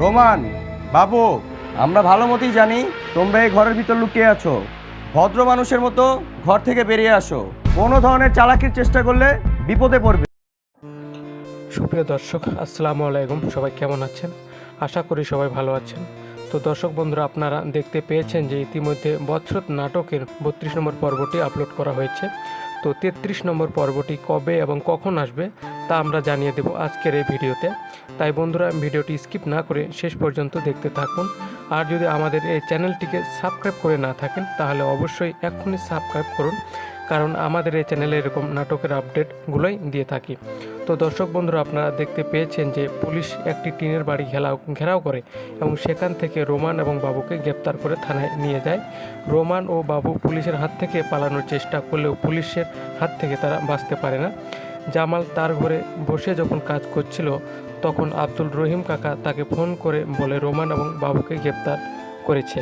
Roman, বাবু, আমরা ভালো মতোই জানি তোমরা এই ঘরের ভিতর লুকিয়ে আছো। ভদ্র মানুষের মতো ঘর থেকে বেরিয়ে আসো। কোনো ধরনের চালাকির চেষ্টা করলে বিপদে পড়বে। সুপ্রিয় দর্শক, আসসালামু আলাইকুম। সবাই কেমন আছেন? আশা করি সবাই ভালো আছেন। তো দর্শক বন্ধুরা, আপনারা দেখতে পেয়েছেন যে ইতিমধ্যে বৎসর নাটকের 32 নম্বর পর্বটি আপলোড করা হয়েছে। তো 33 নম্বর পর্বটি কবে এবং কখন আসবে তা আমরা জানিয়ে দেব আজকের এই ভিডিওতে। তাই বন্ধুরা, ভিডিওটি স্কিপ না করে শেষ পর্যন্ত দেখতে থাকুন। আর যদি আমাদের এই চ্যানেলটিকে সাবস্ক্রাইব করে না থাকেন তাহলে অবশ্যই এক্ষুনি সাবস্ক্রাইব করুন, কারণ আমাদের এই চ্যানেলে এরকম নাটকের আপডেটগুলোই দিয়ে থাকি। তো দর্শক বন্ধুরা, আপনারা দেখতে পেয়েছেন যে পুলিশ একটি টিনের বাড়ি ঘেরাও করে এবং সেখান থেকে রোমান এবং বাবুকে গ্রেপ্তার করে থানায় নিয়ে যায়। রোমান ও বাবু পুলিশের হাত থেকে পালানোর চেষ্টা করলেও পুলিশের হাত থেকে তারা বাঁচতে পারে না। জামাল তার ঘরে বসে যখন কাজ করছিল তখন আব্দুল রহিম কাকা তাকে ফোন করে বলে রোমান এবং বাবুকে গ্রেপ্তার করেছে।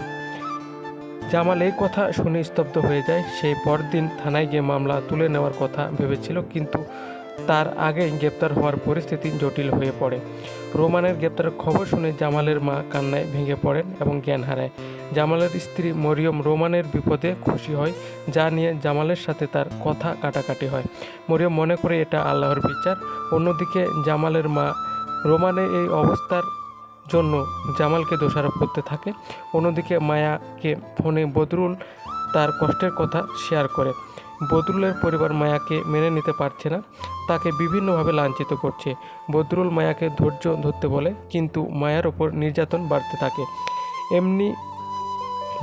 জামাল এই কথা শুনে স্তব্ধ হয়ে যায়। সেই পরদিন থানায় গিয়ে মামলা তুলে নেওয়ার কথা ভেবেছিল, কিন্তু তার আগেই গ্রেপ্তার হওয়ার পরিস্থিতি জটিল হয়ে পড়ে। রোমানের গ্রেপ্তারের খবর শুনে জামালের মা কান্নায় ভেঙে পড়েন এবং জ্ঞান হারায়। জামালের স্ত্রী মরিয়ম রোমানের বিপদে খুশি হয়, যা নিয়ে জামালের সাথে তার কথা কাটাকাটি হয়। মরিয়ম মনে করে এটা আল্লাহর বিচার। অন্যদিকে জামালের মা রোমানের এই অবস্থার জন্য জামালকে দোষারোপ করতে থাকে। অন্যদিকে মায়াকে ফোনে বদরুল তার কষ্টের কথা শেয়ার করে। বদরুলের পরিবার মায়াকে মেনে নিতে পারছে না, তাকে বিভিন্নভাবে লাঞ্ছিত করছে। বদরুল মায়াকে ধৈর্য ধরতে বলে, কিন্তু মায়ার ওপর নির্যাতন বাড়তে থাকে। এমনি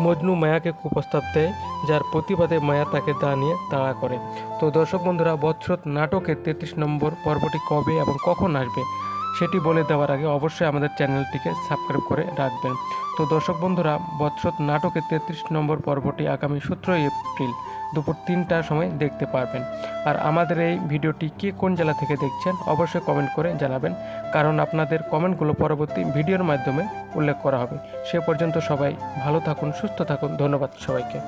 মজনু মায়াকে কুপ্রস্তাব দেয়, যার প্রতিবাদে মায়া তাকে দা নিয়ে তাড়া করে। তো দর্শক বন্ধুরা, বৎসর নাটকের 33 নম্বর পর্বটি কবে এবং কখন আসবে সেটি বলে দেওয়ার আগে অবশ্যই আমাদের চ্যানেলটিকে সাবস্ক্রাইব করে রাখবেন। তো দর্শক বন্ধুরা, বৎসর নাটকের 33 নম্বর পর্বটি আগামী 17 এপ্রিল দুপুর 3টার সময় দেখতে পারবেন। আর আমাদের এই ভিডিওটি কে কোন জেলা থেকে দেখছেন অবশ্যই কমেন্ট করে জানাবেন, কারণ আপনাদের কমেন্টগুলো পরবর্তী ভিডিওর মাধ্যমে উল্লেখ করা হবে। সে পর্যন্ত সবাই ভালো থাকুন, সুস্থ থাকুন। ধন্যবাদ সবাইকে।